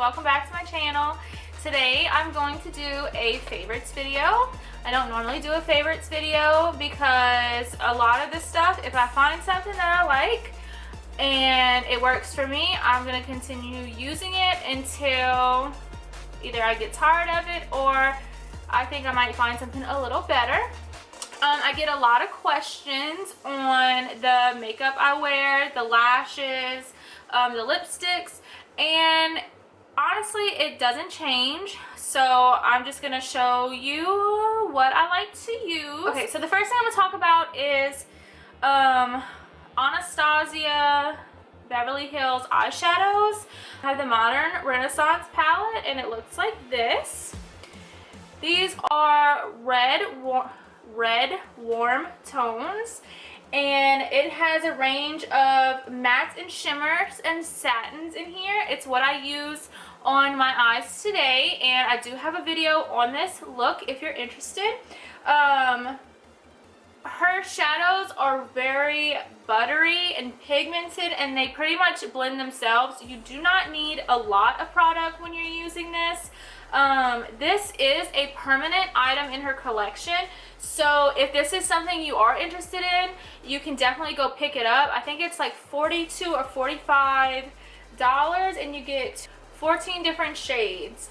welcome back to my channel. Today I'm going to do a favorites video. I don't normally do a favorites video because a lot of this stuff, if I find something that I like and it works for me, I'm going to continue using it until either I get tired of it or I think I might find something a little better. I get a lot of questions on the makeup I wear, the lashes, the lipsticks, and honestly it doesn't change, so I'm just gonna show you what I like to use. Okay, so the first thing I'm gonna talk about is Anastasia Beverly Hills eyeshadows. I have the Modern Renaissance palette and it looks like this. These are red warm tones, and it has a range of mattes and shimmers and satins in here. It's what I use on my eyes today, and I do have a video on this look if you're interested. Her shadows are very buttery and pigmented, and they pretty much blend themselves. You do not need a lot of product when you're using this. This is a permanent item in her collection, so if this is something you are interested in, you can definitely go pick it up. I think it's like $42 or $45 and you get 14 different shades.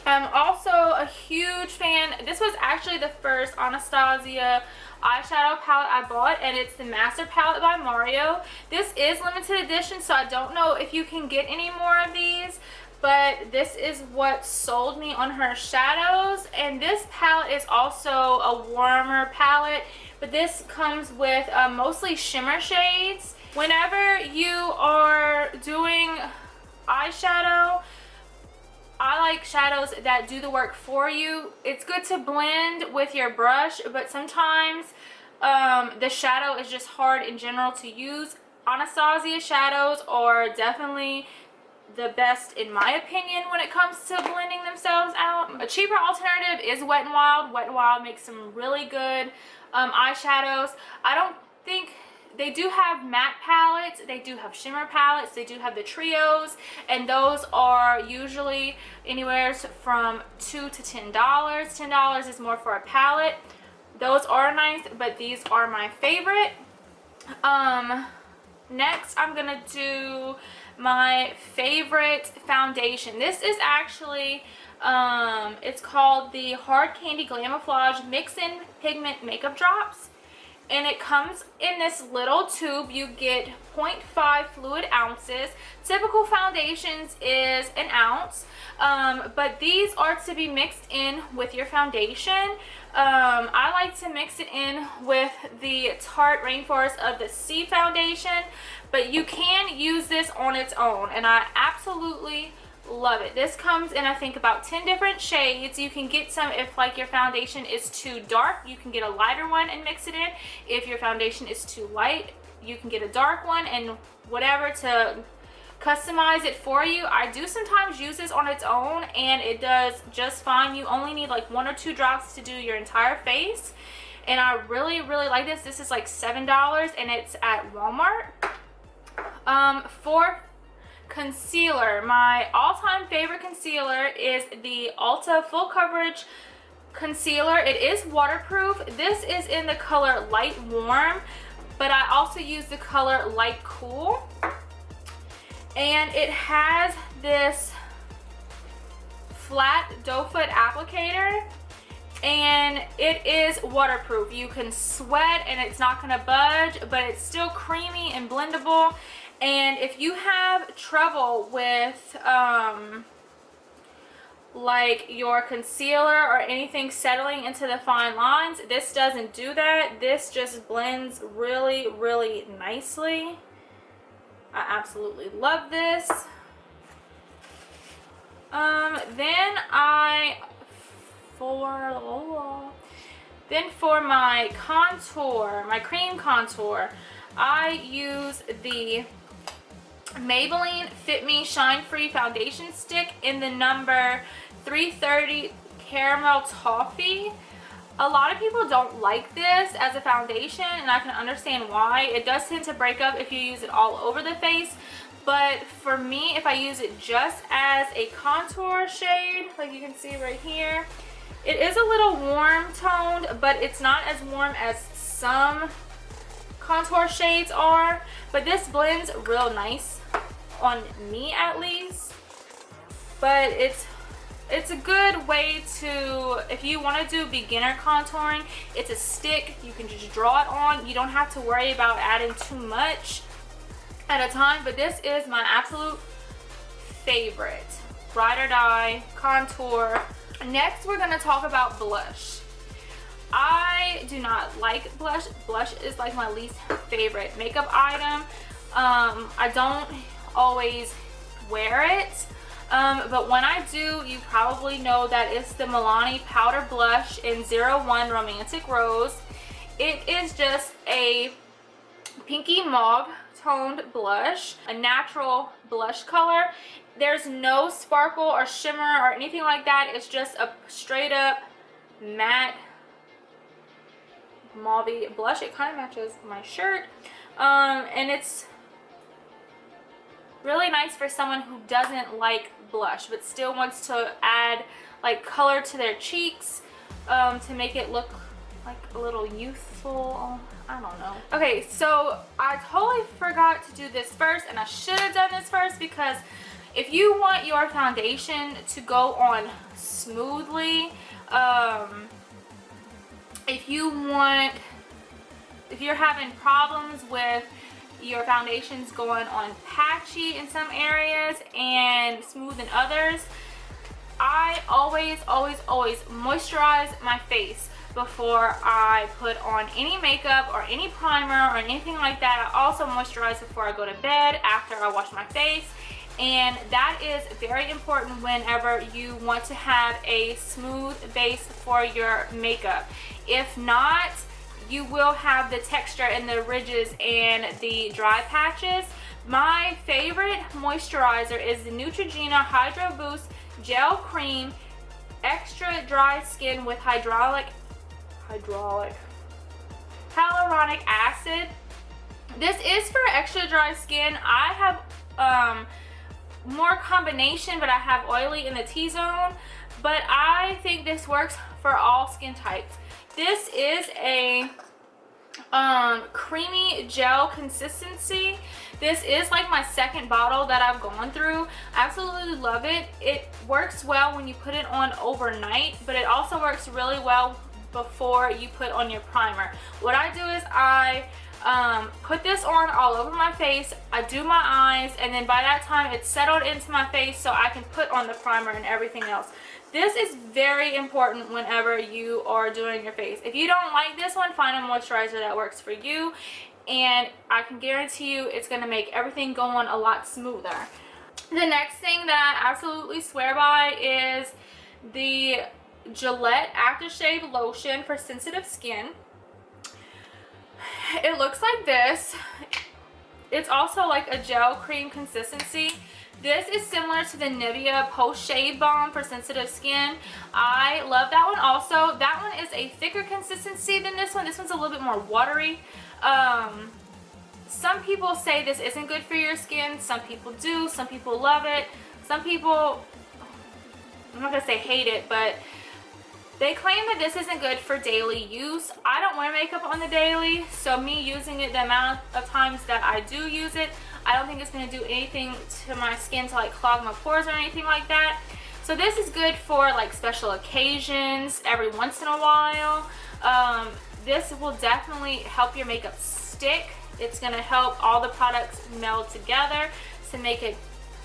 I'm also a huge fan. This was actually the first Anastasia eyeshadow palette I bought, and it's the Master Palette by Mario. This is limited edition, so I don't know if you can get any more of these, but this is what sold me on her shadows. And this palette is also a warmer palette, but this comes with mostly shimmer shades. Whenever you are doing eyeshadow, I like shadows that do the work for you. It's good to blend with your brush, but sometimes the shadow is just hard in general to use. Anastasia shadows are definitely the best in my opinion when it comes to blending themselves out. A cheaper alternative is Wet n Wild. Wet n Wild makes some really good eyeshadows. I don't think they do have matte palettes, they do have shimmer palettes, they do have the trios, and those are usually anywhere from $2 to $10. $10 is more for a palette. Those are nice, but these are my favorite. Next I'm gonna do my favorite foundation. This is actually it's called the Hard Candy Glamouflage Mix-In Pigment Makeup Drops, and it comes in this little tube. You get 0.5 fluid ounces. Typical foundations is an ounce, but these are to be mixed in with your foundation. I like to mix it in with the Tarte Rainforest of the Sea foundation, but you can use this on its own, and I absolutely love it. This comes in I think about 10 different shades. You can get some if like your foundation is too dark, you can get a lighter one and mix it in. If your foundation is too light, you can get a dark one, and whatever to customize it for you. I do sometimes use this on its own and it does just fine. You only need like 1 or 2 drops to do your entire face, and I really like this. This is like $7 and it's at Walmart. For concealer, my all-time favorite concealer is the Ulta Full Coverage Concealer. It is waterproof. This is in the color Light Warm, but I also use the color Light Cool, and it has this flat doe foot applicator, and it is waterproof. You can sweat and it's not going to budge, but it's still creamy and blendable. And if you have trouble with like your concealer or anything settling into the fine lines, this doesn't do that. This just blends really nicely. I absolutely love this. Then for my contour, my cream contour, I use the Maybelline Fit Me Shine Free Foundation Stick in the number 330 Caramel Toffee. A lot of people don't like this as a foundation, and I can understand why. It does tend to break up if you use it all over the face, But for me, if I use it just as a contour shade, like you can see right here, it is a little warm toned, but it's not as warm as some contour shades are. But this blends real nice on me at least. But it's a good way to, if you want to do beginner contouring, it's a stick, you can just draw it on. You don't have to worry about adding too much at a time. But this is my absolute favorite ride or die contour. Next, we're going to talk about blush. I do not like blush. Blush is like my least favorite makeup item. I don't always wear it. But when I do, you probably know that it's the Milani Powder Blush in 01 Romantic Rose. It is just a pinky mauve toned blush, a natural blush color. There's no sparkle or shimmer or anything like that. It's just a straight up matte mauve blush. It kind of matches my shirt. And it's really nice for someone who doesn't like blush but still wants to add like color to their cheeks, to make it look like a little youthful. I don't know. Okay, so I totally forgot to do this first, and I should have done this first, because if you want your foundation to go on smoothly, if you're having problems with your foundations going on patchy in some areas and smooth in others, I always moisturize my face before I put on any makeup or any primer or anything like that. I also moisturize before I go to bed, after I wash my face, and that is very important whenever you want to have a smooth base for your makeup. If not, you will have the texture and the ridges and the dry patches. My favorite moisturizer is the Neutrogena Hydro Boost Gel Cream Extra Dry Skin with hyaluronic acid. This is for extra dry skin. I have more combination, but I have oily in the T-zone. But I think this works for all skin types. This is a creamy gel consistency. This is like my second bottle that I've gone through. I absolutely love it. It works well when you put it on overnight, but it also works really well before you put on your primer. What I do is I put this on all over my face, I do my eyes, and then by that time it's settled into my face so I can put on the primer and everything else. This is very important whenever you are doing your face. If you don't like this one, find a moisturizer that works for you, and I can guarantee you it's going to make everything go on a lot smoother. The next thing that I absolutely swear by is the Gillette Aftershave Lotion for sensitive skin. It looks like this. It's also like a gel cream consistency. This is similar to the Nivea Post Shave Balm for sensitive skin. I love that one also. That one is a thicker consistency than this one. This one's a little bit more watery. Some people say this isn't good for your skin. Some people do. Some people love it. Some people, I'm not going to say hate it, but they claim that this isn't good for daily use. I don't wear makeup on the daily, so me using it the amount of times that I do use it, I don't think it's going to do anything to my skin to like clog my pores or anything like that. So this is good for like special occasions, every once in a while. This will definitely help your makeup stick. It's going to help all the products meld together to make an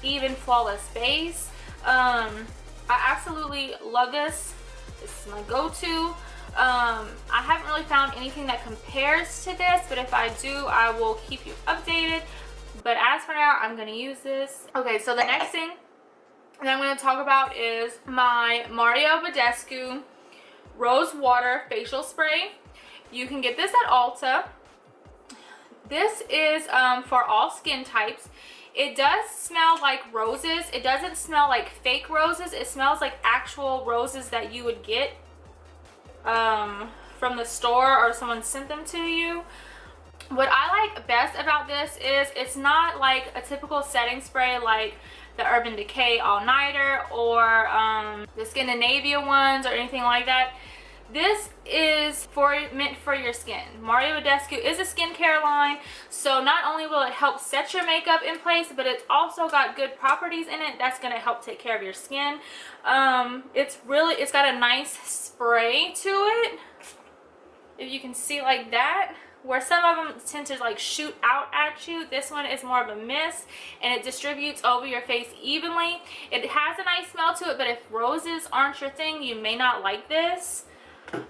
even flawless base. I absolutely love this. This is my go-to. I haven't really found anything that compares to this, but if I do, I will keep you updated. But as for now, I'm going to use this. Okay, so the next thing that I'm going to talk about is my Mario Badescu Rose Water Facial Spray. You can get this at Ulta. This is for all skin types. It does smell like roses. It doesn't smell like fake roses. It smells like actual roses that you would get from the store or someone sent them to you. What I like best about this is it's not like a typical setting spray like the Urban Decay All Nighter or the Scandinavia ones or anything like that. This is meant for your skin. Mario Badescu is a skincare line, so not only will it help set your makeup in place, but it's also got good properties in it that's going to help take care of your skin. It's got a nice spray to it, if you can see like that. Where some of them tend to like shoot out at you, this one is more of a mist and it distributes over your face evenly. It has a nice smell to it, but if roses aren't your thing, you may not like this.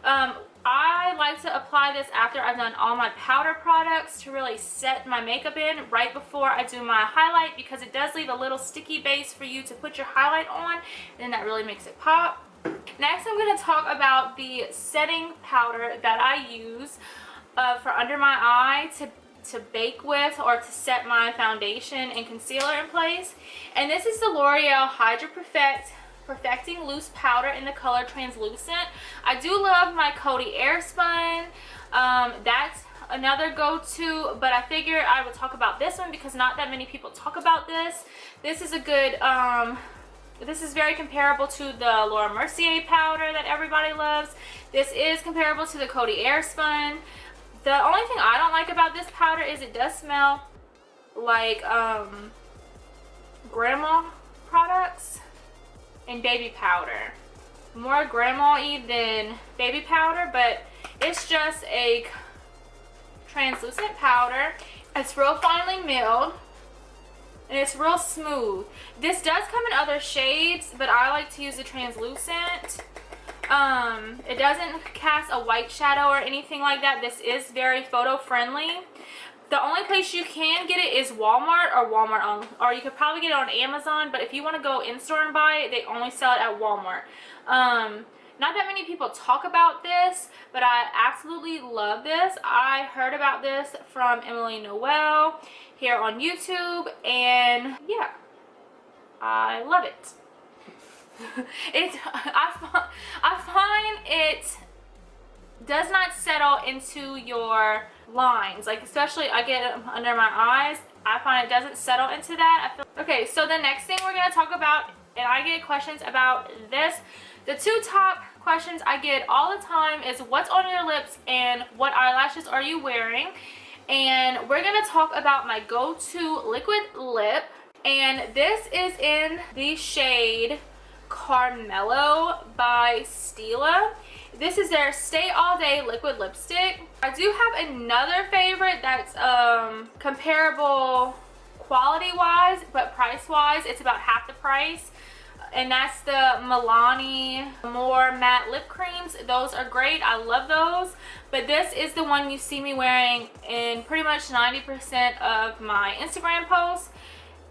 I like to apply this after I've done all my powder products to really set my makeup in right before I do my highlight, because it does leave a little sticky base for you to put your highlight on, and that really makes it pop. Next, I'm going to talk about the setting powder that I use for under my eye to bake with or to set my foundation and concealer in place. And this is the L'Oreal Hydra Perfecting Loose Powder in the color Translucent. I do love my Coty Airspun. That's another go-to, but I figured I would talk about this one because not that many people talk about this. This is a good, this is very comparable to the Laura Mercier powder that everybody loves. This is comparable to the Coty Airspun. The only thing I don't like about this powder is it does smell like grandma products and baby powder. More grandma-y than baby powder, but it's just a translucent powder. It's real finely milled and it's real smooth. This does come in other shades, but I like to use the translucent. It doesn't cast a white shadow or anything like that. This is very photo friendly. The only place you can get it is Walmart or Walmart only, or you could probably get it on Amazon, but if you want to go in store and buy it, they only sell it at Walmart. Not that many people talk about this, but I absolutely love this. I heard about this from Emily Noel here on YouTube, and yeah, I love it. I find it does not settle into your lines, like especially I get it under my eyes. I find it doesn't settle into that. Okay, so the next thing we're going to talk about, and I get questions about this, the two top questions I get all the time is what's on your lips and what eyelashes are you wearing. And we're going to talk about my go-to liquid lip, and this is in the shade Carmelo by Stila. This is their Stay All Day liquid lipstick. I do have another favorite that's comparable quality wise, but price wise it's about half the price, and that's the Milani More Matte Lip Creams. Those are great. I love those, but this is the one you see me wearing in pretty much 90% of my Instagram posts,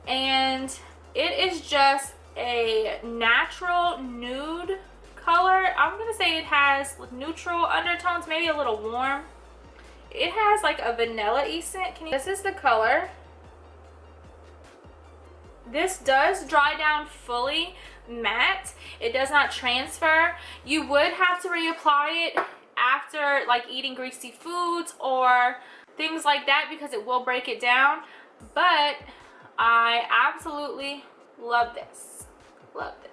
and it is just a natural nude color. I'm gonna say it has neutral undertones, maybe a little warm. It has like a vanilla-y scent. This is the color. This does dry down fully matte. It does not transfer. You would have to reapply it after like eating greasy foods or things like that because it will break it down, but I absolutely love this. Love this.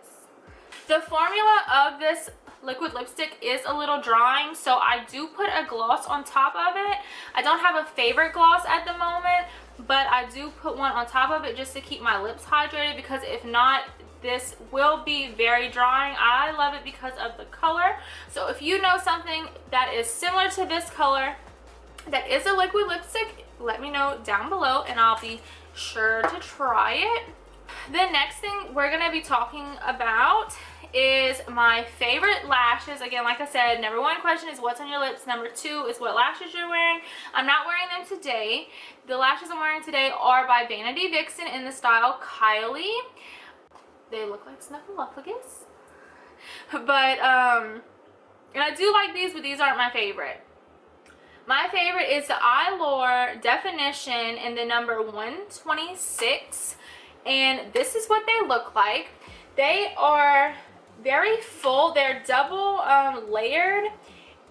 The formula of this liquid lipstick is a little drying, so I do put a gloss on top of it. I don't have a favorite gloss at the moment, but I do put one on top of it just to keep my lips hydrated, because if not, this will be very drying. I love it because of the color. So if you know something that is similar to this color that is a liquid lipstick, let me know down below and I'll be sure to try it. The next thing we're going to be talking about is my favorite lashes. Again, like I said, number one question is what's on your lips. Number two is what lashes you're wearing. I'm not wearing them today. The lashes I'm wearing today are by Vanity Vixen in the style Kylie. They look like Snuffleupagus. But, and I do like these, but these aren't my favorite. My favorite is the Eylure Definition in the number 126. And this is what they look like. They are very full. They're double layered,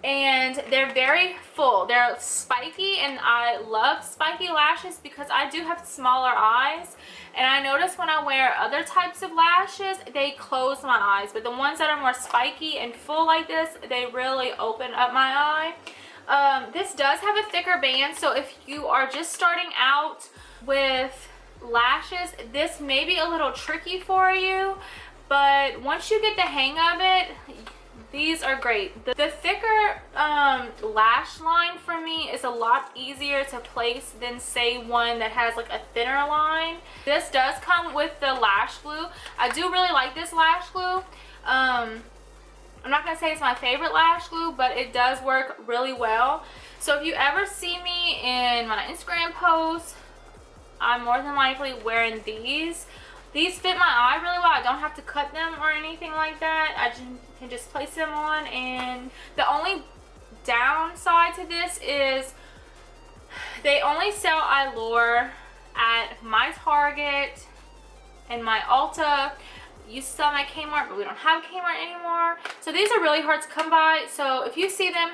and they're very full. They're spiky, and I love spiky lashes because I do have smaller eyes, and I notice when I wear other types of lashes, they close my eyes, but the ones that are more spiky and full like this, they really open up my eye. This does have a thicker band, so if you are just starting out with lashes, this may be a little tricky for you, but once you get the hang of it, these are great. The thicker lash line for me is a lot easier to place than say one that has like a thinner line. This does come with the lash glue. I do really like this lash glue. I'm not going to say it's my favorite lash glue, but it does work really well. So if you ever see me in my Instagram posts, I'm more than likely wearing these. These fit my eye really well. I don't have to cut them or anything like that. I can just place them on, and the only downside to this is they only sell Eylure at my Target and my Ulta. Used to sell them at Kmart, but we don't have Kmart anymore. So these are really hard to come by. So if you see them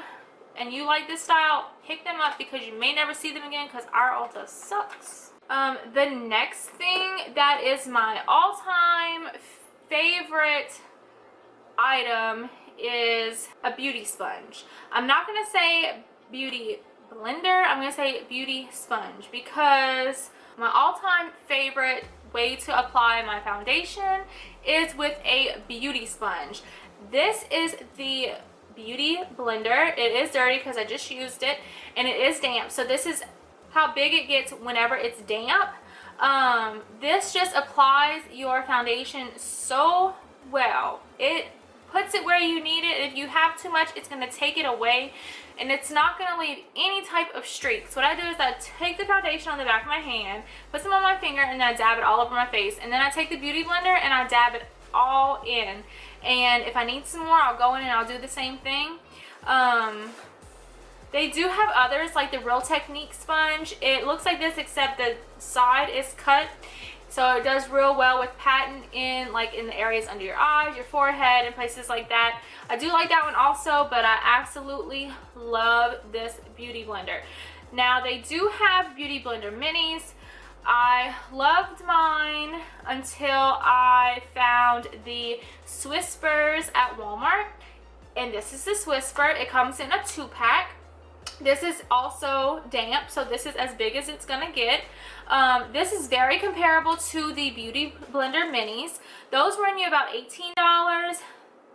and you like this style, pick them up because you may never see them again because our Ulta sucks. The next thing that is my all-time favorite item is a beauty sponge. I'm not going to say beauty blender, I'm going to say beauty sponge because my all-time favorite way to apply my foundation is with a beauty sponge. This is the beauty blender. It is dirty because I just used it, and it is damp, so this is how big it gets whenever it's damp. This just applies your foundation so well. It puts it where you need it. If you have too much, it's going to take it away, and it's not going to leave any type of streaks. What I do is I take the foundation on the back of my hand, put some on my finger, and then I dab it all over my face, and then I take the beauty blender and I dab it all in, and if I need some more, I'll go in and I'll do the same thing. They do have others like the Real Technique sponge. It looks like this except the side is cut, so it does real well with patting in like in the areas under your eyes, your forehead, and places like that. I do like that one also, but I absolutely love this beauty blender. Now they do have beauty blender minis. I loved mine until I found the Swisspers at Walmart, and this is the Swisper. It comes in a 2-pack. This is also damp, so this is as big as it's gonna get. This is very comparable to the Beauty Blender Minis. Those run you about $18.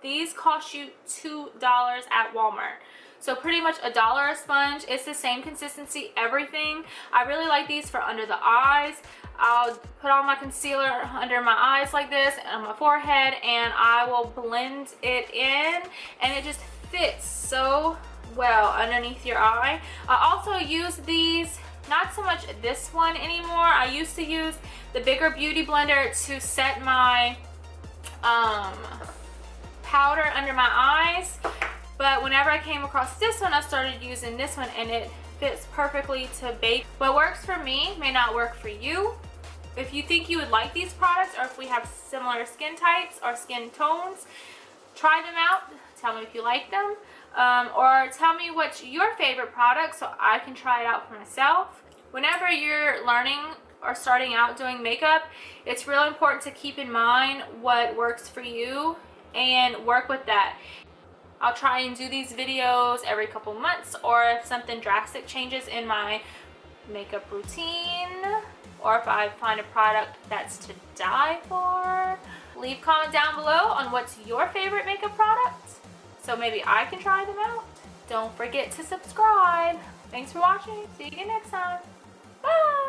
These cost you $2 at Walmart. So pretty much $1 a sponge. It's the same consistency, everything. I really like these for under the eyes. I'll put on my concealer under my eyes like this and on my forehead, and I will blend it in, and it just fits so well underneath your eye. I also use these, not so much this one anymore. I used to use the bigger beauty blender to set my powder under my eyes, but whenever I came across this one, I started using this one, and it fits perfectly to bake. What works for me may not work for you. If you think you would like these products, or if we have similar skin types or skin tones, try them out. Tell me if you like them. Or tell me what's your favorite product so I can try it out for myself. Whenever you're learning or starting out doing makeup, it's really important to keep in mind what works for you and work with that. I'll try and do these videos every couple months, or if something drastic changes in my makeup routine, or if I find a product that's to die for. Leave a comment down below on what's your favorite makeup product, so maybe I can try them out. Don't forget to subscribe. Thanks for watching. See you again next time. Bye!